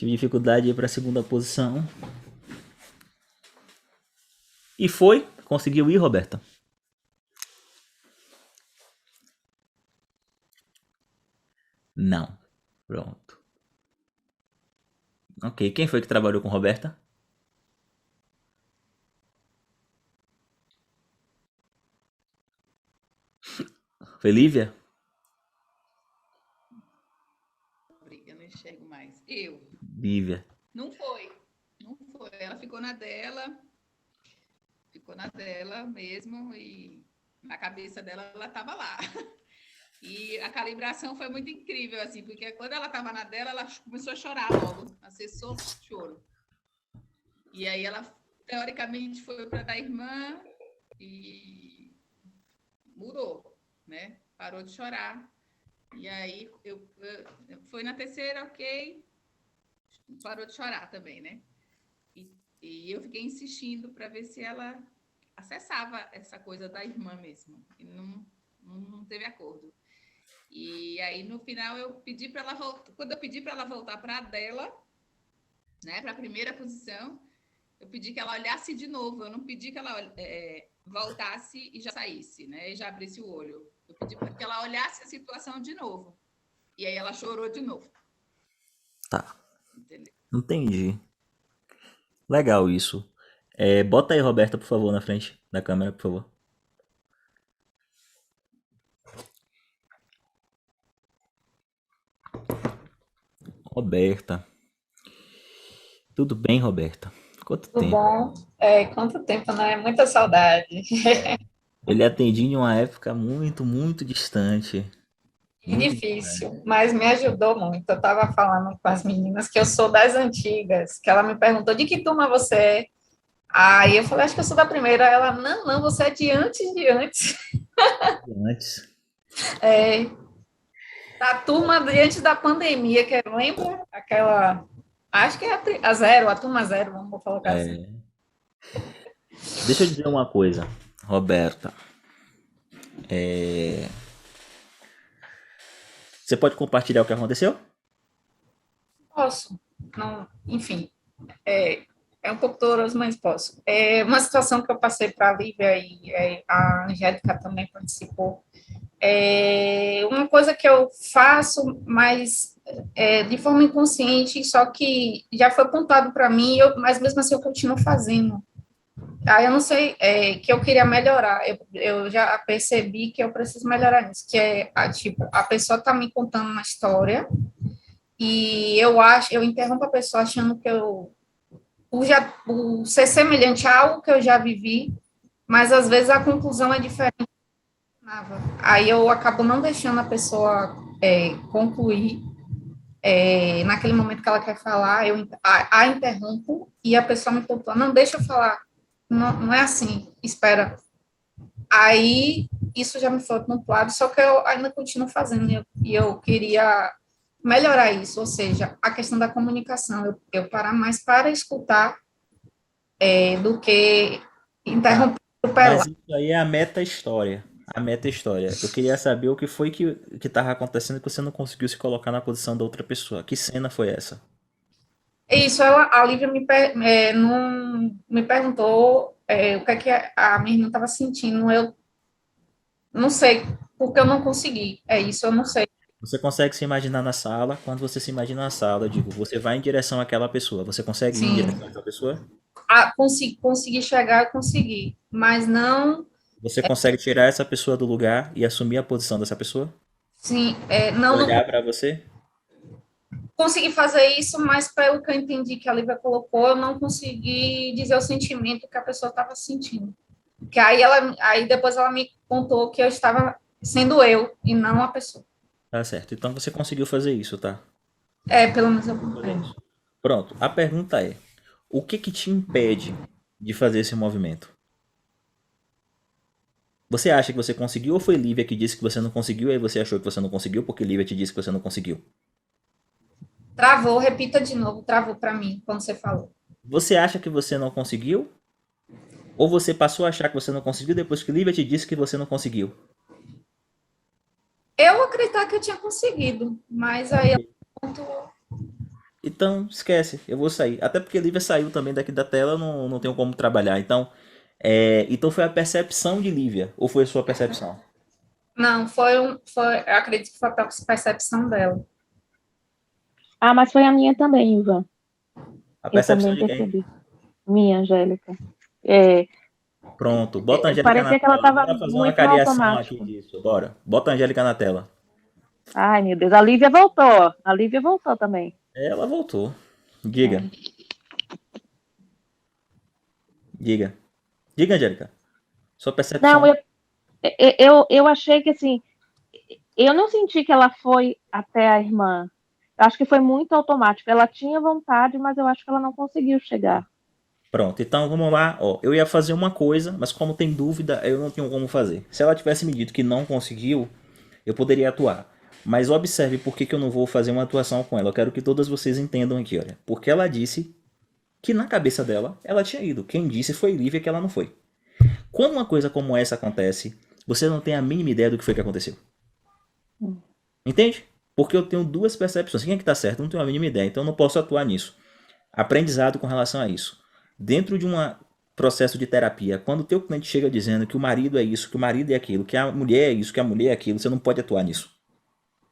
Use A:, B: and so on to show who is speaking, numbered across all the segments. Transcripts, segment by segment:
A: Tive dificuldade de ir para a segunda posição. E foi? Conseguiu ir, Roberta? Não. Pronto. Ok, quem foi que trabalhou com Roberta? Foi Lívia?
B: Eu não enxergo mais. Eu.
A: Lívia.
B: Não foi. Não foi. Ela ficou na dela mesmo e na cabeça dela ela estava lá. E a calibração foi muito incrível, assim, porque quando ela estava na dela, ela começou a chorar logo, acessou o choro. E aí ela, teoricamente, foi para da irmã e mudou, né? Parou de chorar. E aí foi na terceira, ok, parou de chorar também, né? E eu fiquei insistindo para ver se ela acessava essa coisa da irmã mesmo. E não teve acordo. E aí, no final, eu pedi para ela voltar. Quando eu pedi para ela voltar para a dela, né, para a primeira posição, eu pedi que ela olhasse de novo. Eu não pedi que ela voltasse e já saísse, né, e já abrisse o olho. Eu pedi para que ela olhasse a situação de novo. E aí ela chorou de novo.
A: Tá.
B: Entendeu?
A: Entendi. Legal isso. Bota aí, Roberta, por favor, na frente da câmera, por favor. Roberta. Tudo bem, Roberta? Quanto
C: Tudo
A: tempo?
C: bom? Quanto tempo, né? Muita saudade.
A: Ele atendi em uma época muito, muito distante.
C: E
A: Muito distante.
C: difícil, mas me ajudou muito. Eu estava falando com as meninas que eu sou das antigas, que ela me perguntou de que turma você é. Aí eu falei, acho que eu sou da primeira. Ela, não, não, você é de antes de antes.
A: Antes.
C: É, da turma de antes da pandemia, que lembra aquela. Acho que é a zero, a turma zero, vamos colocar assim.
A: É, deixa eu dizer uma coisa, Roberta. Você pode compartilhar o que aconteceu?
C: Posso. Não, enfim, é um pouco doloroso, mas posso. É uma situação que eu passei para a Lívia e a Angélica também participou. É uma coisa que eu faço, mas de forma inconsciente, só que já foi apontado para mim, mas mesmo assim eu continuo fazendo. Aí eu não sei, que eu queria melhorar, eu já percebi que eu preciso melhorar nisso, que tipo, a pessoa está me contando uma história e eu interrompo a pessoa achando que por ser semelhante a algo que eu já vivi, mas às vezes a conclusão é diferente. Aí eu acabo não deixando a pessoa concluir. Naquele momento que ela quer falar, eu a interrompo e a pessoa me pontua, não, deixa eu falar, não, não é assim, espera. Aí isso já me foi pontuado, só que eu ainda continuo fazendo e eu queria melhorar isso, ou seja, a questão da comunicação, eu parar mais para escutar do que
A: Tá.
C: interromper o
A: Mas
C: pelar.
A: isso aí é a meta-história. A meta-história. Eu queria saber o que foi que tava acontecendo que você não conseguiu se colocar na posição da outra pessoa. Que cena foi essa?
C: Isso, a Lívia não, me perguntou o que é que a minha irmã estava sentindo. Eu não sei, porque eu não consegui. É isso, eu não sei.
A: Você consegue se imaginar na sala. Quando você se imagina na sala, eu digo, você vai em direção àquela pessoa. Você consegue ir em direção
C: Sim,
A: àquela pessoa?
C: consegui chegar, eu consegui, mas não,
A: Você consegue tirar essa pessoa do lugar e assumir a posição dessa pessoa?
C: sim, não
A: Olhar pra você?
C: consegui fazer isso, mas pelo que eu entendi que a Lívia colocou, eu não consegui dizer o sentimento que a pessoa estava sentindo. Que aí depois ela me contou que eu estava sendo eu e não a pessoa.
A: Tá certo. Então você conseguiu fazer isso, tá?
C: Pelo menos eu.
A: Conseguiu fazer isso. Pronto. A pergunta é: o que que te impede de fazer esse movimento? Você acha que você conseguiu ou foi Lívia que disse que você não conseguiu e aí você achou que você não conseguiu porque Lívia te disse que você não conseguiu?
C: Travou, repita de novo, travou para mim quando você falou.
A: Você acha que você não conseguiu? Ou você passou a achar que você não conseguiu depois que Lívia te disse que você não conseguiu?
C: Eu acreditar que eu tinha conseguido, mas aí eu
A: Ok.
C: ponto.
A: Então Então, esquece, eu vou sair. Até porque Lívia saiu também daqui da tela, eu não tenho como trabalhar. Então foi a percepção de Lívia, ou foi a sua percepção?
C: Não, eu acredito que foi a percepção dela.
D: Ah, mas foi a minha também, Ivan.
A: A
D: Eu
A: percepção
D: também
A: de quem?
D: percebi. Minha, Angélica. É,
A: Pronto, bota a Angélica na
D: parecia que ela
A: tela.
D: estava
A: Bora fazer uma
D: muito no
A: cariação aqui
D: automático.
A: disso, bora. Bota a Angélica na tela.
D: Ai, meu Deus, a Lívia voltou. A Lívia voltou também.
A: Ela voltou. Diga, diga. Diga, Angélica. Sua
D: Não,
A: percepção.
D: eu achei que assim, eu não senti que ela foi até a irmã. Eu acho que foi muito automático. Ela tinha vontade, mas eu acho que ela não conseguiu chegar.
A: Pronto, então vamos lá. Ó, eu ia fazer uma coisa, mas como tem dúvida, eu não tenho como fazer. Se ela tivesse me dito que não conseguiu, eu poderia atuar. Mas observe por que eu não vou fazer uma atuação com ela. Eu quero que todas vocês entendam aqui, olha. Porque ela disse que na cabeça dela, ela tinha ido. Quem disse foi Lívia que ela não foi. Quando uma coisa como essa acontece, você não tem a mínima ideia do que foi que aconteceu. Entende? Porque eu tenho duas percepções. Quem é que tá certo? Eu não tenho a mínima ideia. Então eu não posso atuar nisso. Aprendizado com relação a isso. Dentro de um processo de terapia, quando o teu cliente chega dizendo que o marido é isso, que o marido é aquilo, que a mulher é isso, que a mulher é aquilo, você não pode atuar nisso.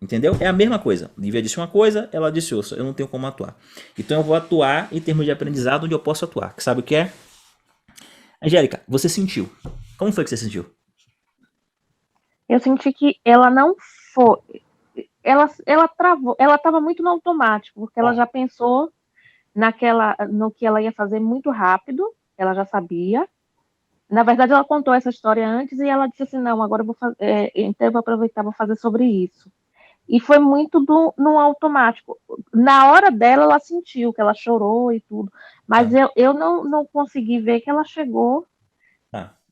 A: Entendeu? É a mesma coisa. Lívia disse uma coisa, ela disse outra. Eu não tenho como atuar. Então eu vou atuar em termos de aprendizado onde eu posso atuar. Que sabe o que é? Angélica, você sentiu. Como foi que você sentiu?
D: Eu senti que ela não foi. Ela travou, ela estava muito no automático, porque ela já pensou no que ela ia fazer muito rápido, ela já sabia. Na verdade, ela contou essa história antes e ela disse assim, não, agora eu vou fazer, então eu vou aproveitar, vou fazer sobre isso. E foi muito no automático. Na hora dela, ela sentiu que ela chorou e tudo, mas eu não consegui ver que ela chegou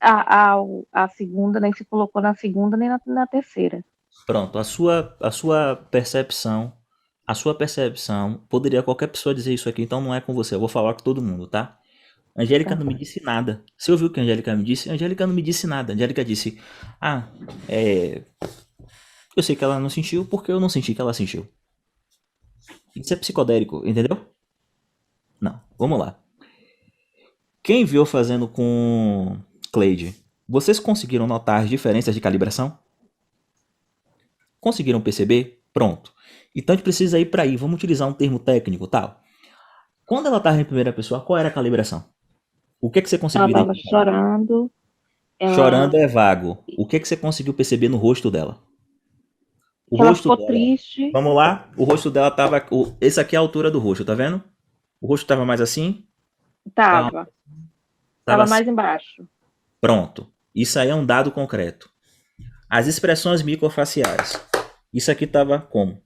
D: a segunda, nem se colocou na segunda, nem na terceira.
A: Pronto, a sua percepção poderia qualquer pessoa dizer isso aqui, então não é com você, eu vou falar com todo mundo, tá? Angélica não me disse nada. Você ouviu o que a Angélica me disse? A Angélica não me disse nada. A Angélica disse: eu sei que ela não sentiu porque eu não senti que ela sentiu. Isso é psicodélico, entendeu? Não, vamos lá. Quem viu fazendo com Cleide? Vocês conseguiram notar as diferenças de calibração? Conseguiram perceber? Pronto. Então a gente precisa ir para aí. Vamos utilizar um termo técnico, tal. Quando ela estava em primeira pessoa, qual era a calibração? O que você conseguiu
D: Ela estava
A: identificar?
D: chorando.
A: Chorando é vago. O que você conseguiu perceber no rosto dela? O
D: Que ela
A: rosto
D: ficou
A: dela.
D: triste.
A: Vamos lá? O rosto dela tava. Esse aqui é a altura do rosto, tá vendo? O rosto tava mais assim?
D: Tava
A: Assim.
D: mais embaixo.
A: Pronto. Isso aí é um dado concreto. As expressões microfaciais. Isso aqui tava como?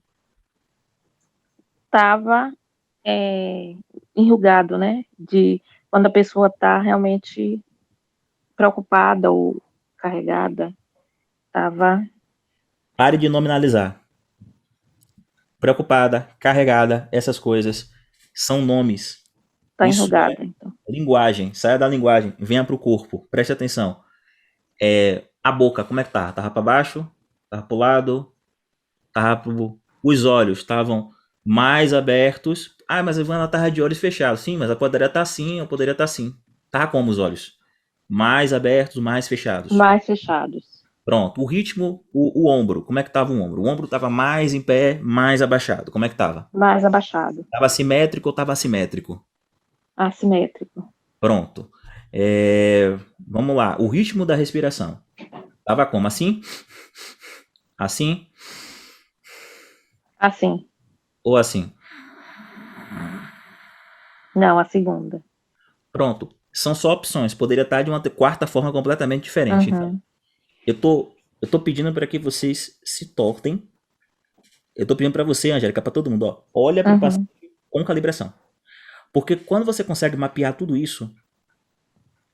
D: Tava enrugado, né? De quando a pessoa tá realmente preocupada ou carregada. Tava.
A: Pare de nominalizar. Preocupada, carregada, essas coisas são nomes.
D: Tá
A: Isso
D: enrugada,
A: é
D: então.
A: linguagem. Saia da linguagem, venha pro corpo. Preste atenção. A boca, como é que tá? Tava para baixo? Tava pro lado? Os olhos estavam mais abertos. Ah, mas a Ivana tava de olhos fechados. Sim, mas ela poderia estar assim, eu poderia estar assim. Tava como os olhos? Mais abertos, mais fechados.
D: Mais fechados.
A: Pronto. O ritmo, o ombro. Como é que tava o ombro? O ombro tava mais em pé, mais abaixado. Como é que tava?
D: Mais abaixado.
A: Tava simétrico ou tava assimétrico?
D: Assimétrico.
A: Pronto. Vamos lá. O ritmo da respiração. Tava como? Assim? Assim?
D: Assim.
A: Ou assim?
D: Não, a segunda.
A: Pronto. São só opções. Poderia estar de uma quarta forma completamente diferente.
D: Uhum.
A: Então, eu tô pedindo para que vocês se tortem. Eu tô pedindo para você, Angélica, para todo mundo, ó. Olha para o paciente com calibração. Porque quando você consegue mapear tudo isso,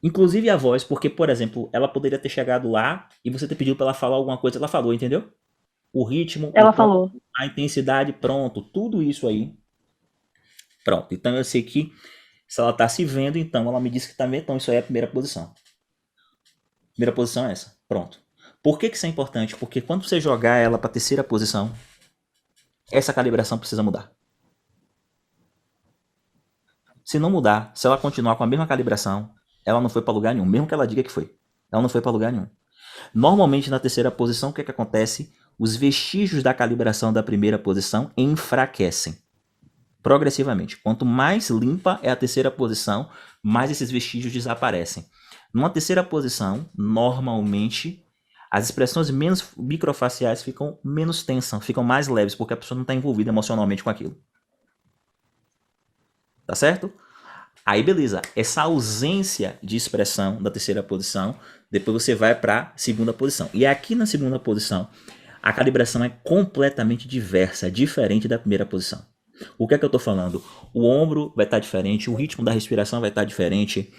A: inclusive a voz, porque, por exemplo, ela poderia ter chegado lá e você ter pedido para ela falar alguma coisa, ela falou, entendeu? O ritmo,
D: Ela falou.
A: A intensidade, pronto, tudo isso aí. Pronto, então eu sei que se ela tá se vendo, então ela me disse que tá vendo, então isso aí é a primeira posição. Primeira posição é essa, pronto. Por que isso é importante? Porque quando você jogar ela para terceira posição, essa calibração precisa mudar. Se não mudar, se ela continuar com a mesma calibração, ela não foi para lugar nenhum, mesmo que ela diga que foi. Ela não foi para lugar nenhum. Normalmente, na terceira posição, o que acontece? Os vestígios da calibração da primeira posição enfraquecem progressivamente. Quanto mais limpa é a terceira posição, mais esses vestígios desaparecem. Numa terceira posição, normalmente, as expressões menos microfaciais ficam menos tensas, ficam mais leves, porque a pessoa não está envolvida emocionalmente com aquilo. Tá certo? Aí, beleza. Essa ausência de expressão da terceira posição, depois você vai para a segunda posição. E aqui na segunda posição, a calibração é completamente diversa, diferente da primeira posição. O que é que eu estou falando? O ombro vai estar diferente, o ritmo da respiração vai estar diferente,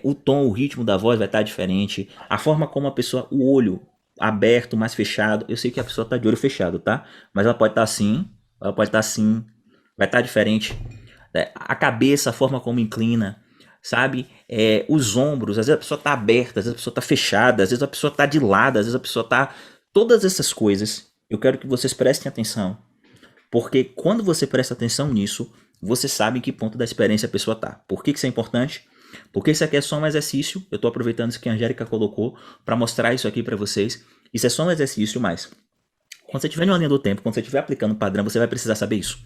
A: o tom, o ritmo da voz vai estar diferente, a forma como a pessoa, o olho aberto, mais fechado. Eu sei que a pessoa está de olho fechado, tá? Mas ela pode estar assim, ela pode estar assim, vai estar diferente. A cabeça, a forma como inclina, sabe? Os ombros, às vezes a pessoa está aberta, às vezes a pessoa está fechada, às vezes a pessoa está de lado, às vezes a pessoa está... Todas essas coisas, eu quero que vocês prestem atenção. Porque quando você presta atenção nisso, você sabe em que ponto da experiência a pessoa está. Por que isso é importante? Porque isso aqui é só um exercício. Eu estou aproveitando isso que a Angélica colocou para mostrar isso aqui para vocês. Isso é só um exercício, mas quando você estiver em uma linha do tempo, quando você estiver aplicando o padrão, você vai precisar saber isso.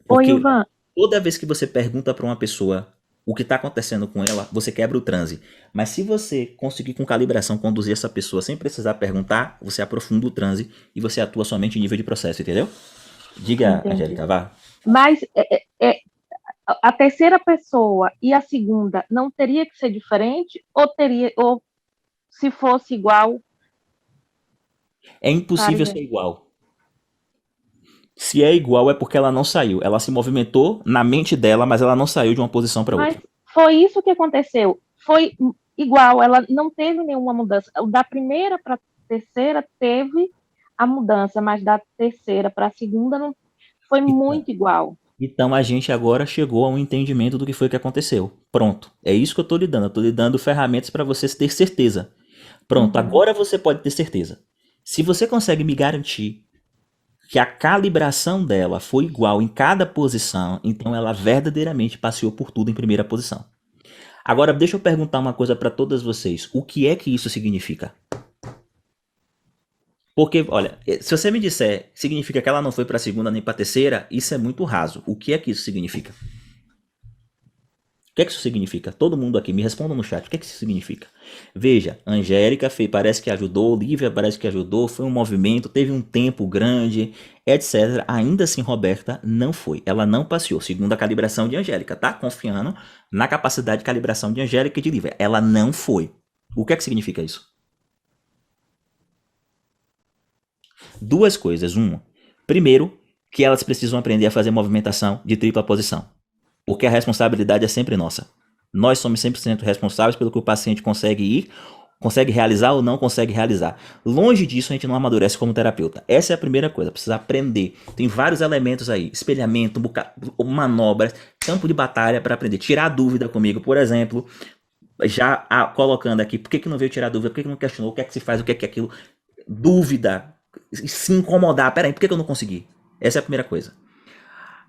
A: Porque
D: Oi, Ivan.
A: toda vez que você pergunta para uma pessoa o que está acontecendo com ela, você quebra o transe. Mas se você conseguir com calibração conduzir essa pessoa sem precisar perguntar, você aprofunda o transe e você atua somente em nível de processo, entendeu? Diga,
D: Entendi.
A: Angélica, vá.
D: Mas a terceira pessoa e a segunda não teria que ser diferente? Ou se fosse igual?
A: É impossível ser igual. Se é igual é porque ela não saiu. Ela se movimentou na mente dela, mas ela não saiu de uma posição para outra.
D: Mas foi isso que aconteceu. Foi igual, ela não teve nenhuma mudança. Da primeira para a terceira teve a mudança, mas da terceira para a segunda não foi muito igual.
A: Então a gente agora chegou a um entendimento do que foi que aconteceu. Pronto. É isso que eu estou lhe dando. Eu estou lhe dando ferramentas para você ter certeza. Pronto, agora você pode ter certeza. Se você consegue me garantir que a calibração dela foi igual em cada posição, então ela verdadeiramente passeou por tudo em primeira posição. Agora, deixa eu perguntar uma coisa para todas vocês. O que é que isso significa? Porque, olha, se você me disser que significa que ela não foi para a segunda nem para a terceira, isso é muito raso. O que é que isso significa? O que é que isso significa? Todo mundo aqui, me responda no chat. O que é que isso significa? Veja, Angélica parece que ajudou, Lívia parece que ajudou, foi um movimento, teve um tempo grande, etc. Ainda assim, Roberta não foi. Ela não passeou, segundo a calibração de Angélica, tá? Confiando na capacidade de calibração de Angélica e de Lívia. Ela não foi. O que é que significa isso? Duas coisas. Uma, primeiro, que elas precisam aprender a fazer movimentação de tripla posição. Porque a responsabilidade é sempre nossa. Nós somos 100% responsáveis pelo que o paciente consegue ir, consegue realizar ou não consegue realizar. Longe disso, a gente não amadurece como terapeuta. Essa é a primeira coisa, precisa aprender. Tem vários elementos aí, espelhamento, manobras, campo de batalha para aprender. Tirar dúvida comigo, por exemplo, já colocando aqui, por que não veio tirar dúvida, por que não questionou, o que é que se faz, o que é aquilo. Dúvida, se incomodar, peraí, por que eu não consegui? Essa é a primeira coisa.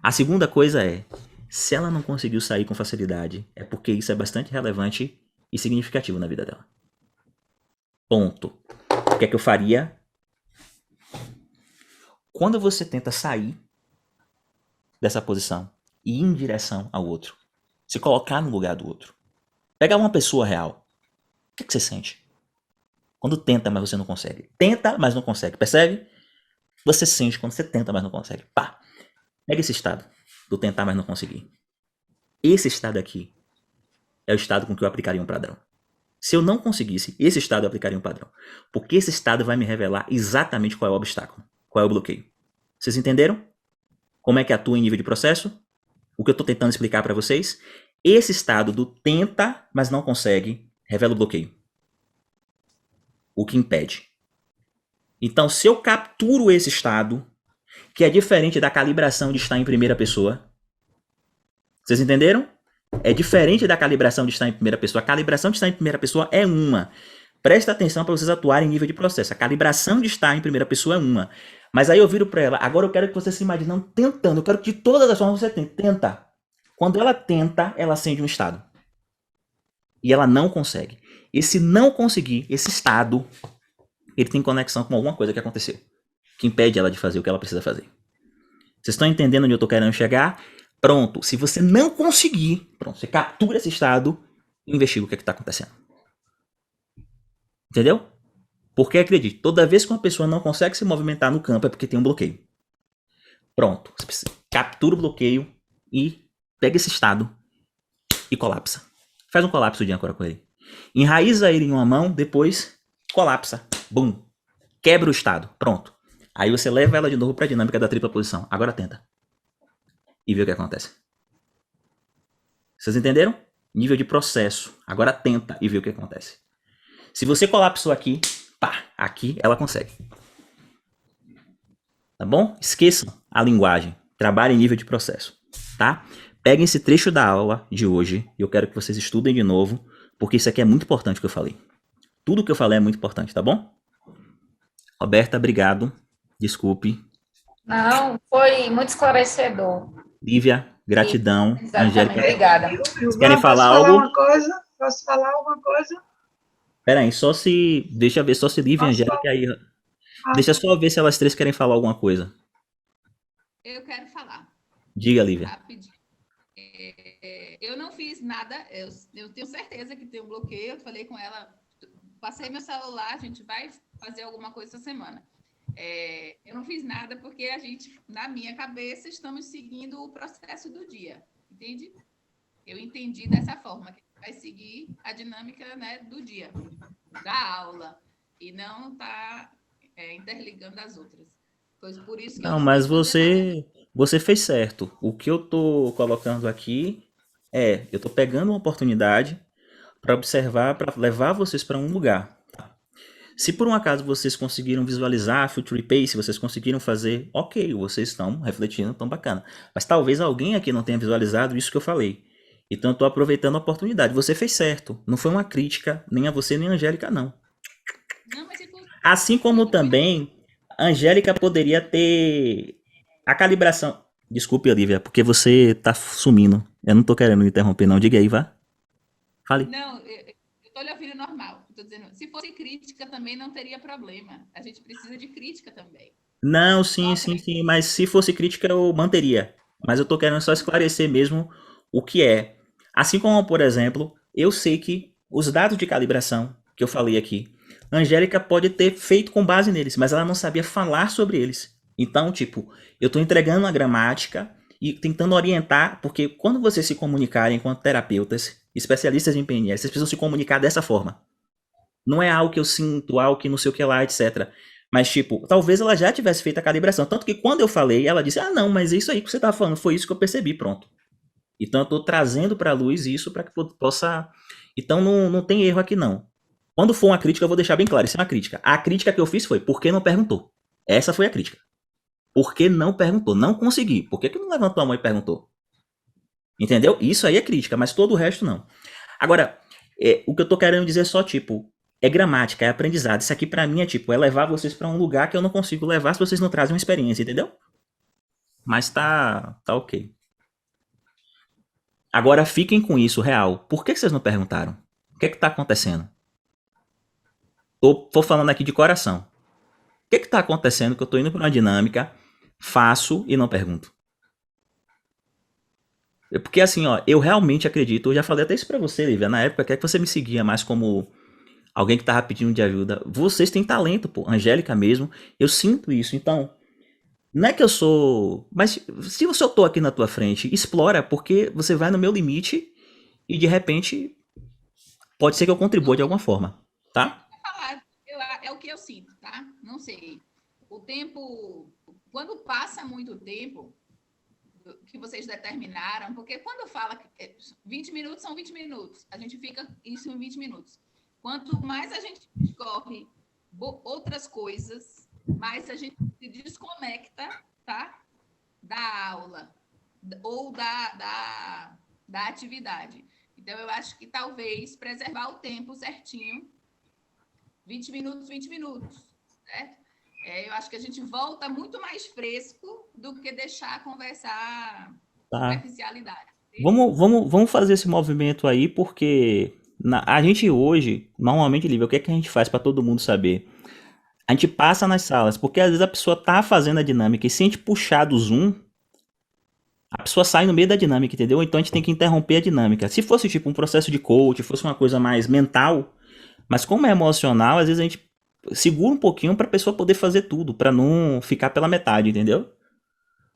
A: A segunda coisa é, se ela não conseguiu sair com facilidade, é porque isso é bastante relevante e significativo na vida dela. Ponto. O que é que eu faria? Quando você tenta sair dessa posição e ir em direção ao outro, se colocar no lugar do outro, pegar uma pessoa real, o que é que você sente? Quando tenta, mas você não consegue. Tenta, mas não consegue. Percebe? Você sente quando você tenta, mas não consegue. Pá. Pega esse estado do tentar, mas não conseguir. Esse estado aqui é o estado com que eu aplicaria um padrão. Se eu não conseguisse, esse estado eu aplicaria um padrão. Porque esse estado vai me revelar exatamente qual é o obstáculo, qual é o bloqueio. Vocês entenderam? Como é que atua em nível de processo? O que eu estou tentando explicar para vocês? Esse estado do tenta, mas não consegue, revela o bloqueio. O que impede. Então, se eu capturo esse estado, que é diferente da calibração de estar em primeira pessoa. Vocês entenderam? É diferente da calibração de estar em primeira pessoa. A calibração de estar em primeira pessoa é uma. Presta atenção para vocês atuarem em nível de processo. A calibração de estar em primeira pessoa é uma. Mas aí eu viro para ela, agora eu quero que você se imagine não tentando. Eu quero que de todas as formas você tente. Tenta. Quando ela tenta, ela acende um estado. E ela não consegue. E se não conseguir, esse estado, ele tem conexão com alguma coisa que aconteceu, que impede ela de fazer o que ela precisa fazer. Vocês estão entendendo onde eu tô querendo chegar? Pronto. Se você não conseguir, pronto, você captura esse estado e investiga o que está acontecendo. Entendeu? Porque acredite, toda vez que uma pessoa não consegue se movimentar no campo é porque tem um bloqueio. Pronto. Você captura o bloqueio e pega esse estado e colapsa. Faz um colapso de âncora com ele. Enraiza ele em uma mão, depois colapsa. Bum. Quebra o estado. Pronto. Aí você leva ela de novo para a dinâmica da tripla posição. Agora tenta. E vê o que acontece. Vocês entenderam? Nível de processo. Agora tenta e vê o que acontece. Se você colapsou aqui, pá, aqui ela consegue. Tá bom? Esqueçam a linguagem. Trabalhem em nível de processo. Tá? Peguem esse trecho da aula de hoje e eu quero que vocês estudem de novo, porque isso aqui é muito importante o que eu falei. Tudo que eu falei é muito importante, tá bom? Roberta, obrigado. Desculpe.
C: Não, foi muito esclarecedor.
A: Lívia, gratidão.
C: Exatamente,
A: Angélica,
C: obrigada.
A: vocês querem falar
E: Posso
A: algo?
E: falar uma coisa? Posso falar alguma coisa?
A: Pera aí, só se... Deixa eu ver só se Lívia e
E: Posso
A: Angélica aí...
E: Ah,
A: Deixa só ver se elas três querem falar alguma coisa.
B: Eu quero falar
A: Diga, Lívia.
B: rapidinho. Eu não fiz nada, eu tenho certeza que tem um bloqueio. Eu falei com ela, passei meu celular, a gente vai fazer alguma coisa essa semana. Eu não fiz nada porque a gente, na minha cabeça, estamos seguindo o processo do dia, entende? Eu entendi dessa forma, que vai seguir a dinâmica, né, do dia, da aula, e não está interligando as outras. Foi por isso que eu
A: Não,
B: não
A: mas
B: quis fazer nada.
A: você fez certo. O que eu tô colocando aqui eu tô pegando uma oportunidade para observar, para levar vocês para um lugar. Se por um acaso vocês conseguiram visualizar Future Pace, vocês conseguiram fazer, ok, vocês estão refletindo, tão bacana. Mas talvez alguém aqui não tenha visualizado isso que eu falei. Então eu tô aproveitando a oportunidade. Você fez certo. Não foi uma crítica nem a você nem a Angélica, não.
B: Não, mas se fosse
A: Assim como também a Angélica poderia ter a calibração. Desculpe, Olivia, porque você tá sumindo. Eu não tô querendo interromper, não. Diga aí, vá. Fale.
B: Não, eu estou lhe ouvindo normal. Estou dizendo, se fosse crítica também não teria problema. A gente precisa de crítica também.
A: Não, sim. Mas se fosse crítica, eu manteria. Mas eu tô querendo só esclarecer mesmo o que é. Assim como, por exemplo, eu sei que os dados de calibração que eu falei aqui, a Angélica pode ter feito com base neles, mas ela não sabia falar sobre eles. Então, tipo, eu tô entregando a gramática e tentando orientar, porque quando vocês se comunicarem enquanto terapeutas, especialistas em PNL, vocês precisam se comunicar dessa forma. Não é algo que eu sinto, algo que não sei o que lá, etc. Mas, tipo, talvez ela já tivesse feito a calibração. Tanto que quando eu falei, ela disse, não, mas isso aí que você tá falando, foi isso que eu percebi, pronto. Então eu tô trazendo pra luz isso para que possa... Então não tem erro aqui, não. Quando for uma crítica, eu vou deixar bem claro, isso é uma crítica. A crítica que eu fiz foi, por que não perguntou? Essa foi a crítica. Por que não perguntou? Não consegui. Por que não levantou a mão e perguntou? Entendeu? Isso aí é crítica, mas todo o resto não. Agora, o que eu tô querendo dizer é só, tipo, é gramática, é aprendizado. Isso aqui pra mim é, tipo, é levar vocês pra um lugar que eu não consigo levar se vocês não trazem uma experiência, entendeu? Mas tá ok. Agora fiquem com isso, real. Por que vocês não perguntaram? O que tá acontecendo? Tô falando aqui de coração. O que tá acontecendo que eu tô indo pra uma dinâmica, faço e não pergunto? Porque assim, ó, eu realmente acredito, eu já falei até isso pra você, Lívia, na época que é que você me seguia mais como alguém que tava pedindo de ajuda. Vocês têm talento, pô, Angélica mesmo, eu sinto isso, então, não é que eu sou... Mas se eu tô aqui na tua frente, explora, porque você vai no meu limite e de repente pode ser que eu contribua de alguma forma, tá?
B: É o que eu sinto, tá? Não sei. O tempo, quando passa muito tempo que vocês determinaram, porque quando fala que 20 minutos são 20 minutos, a gente fica isso em 20 minutos. Quanto mais a gente discorre outras coisas, mais a gente se desconecta, tá? Da aula ou da atividade. Então, eu acho que talvez preservar o tempo certinho, 20 minutos, certo? Eu acho que a gente volta muito mais fresco do que deixar conversar superficialidade,
A: Vamos fazer esse movimento aí, porque a gente hoje, normalmente, Lívia, o que é que a gente faz para todo mundo saber? A gente passa nas salas, porque às vezes a pessoa tá fazendo a dinâmica e se a gente puxar do Zoom, a pessoa sai no meio da dinâmica, entendeu? Então a gente tem que interromper a dinâmica. Se fosse tipo um processo de coach, fosse uma coisa mais mental, mas como é emocional, às vezes a gente segura um pouquinho para a pessoa poder fazer tudo, para não ficar pela metade, entendeu?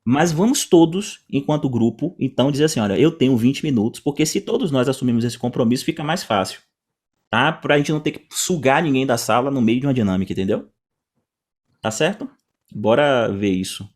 A: Mas vamos todos, enquanto grupo, então dizer assim, olha, eu tenho 20 minutos, porque se todos nós assumimos esse compromisso, fica mais fácil, tá? Pra gente não ter que sugar ninguém da sala no meio de uma dinâmica, entendeu? Tá certo? Bora ver isso.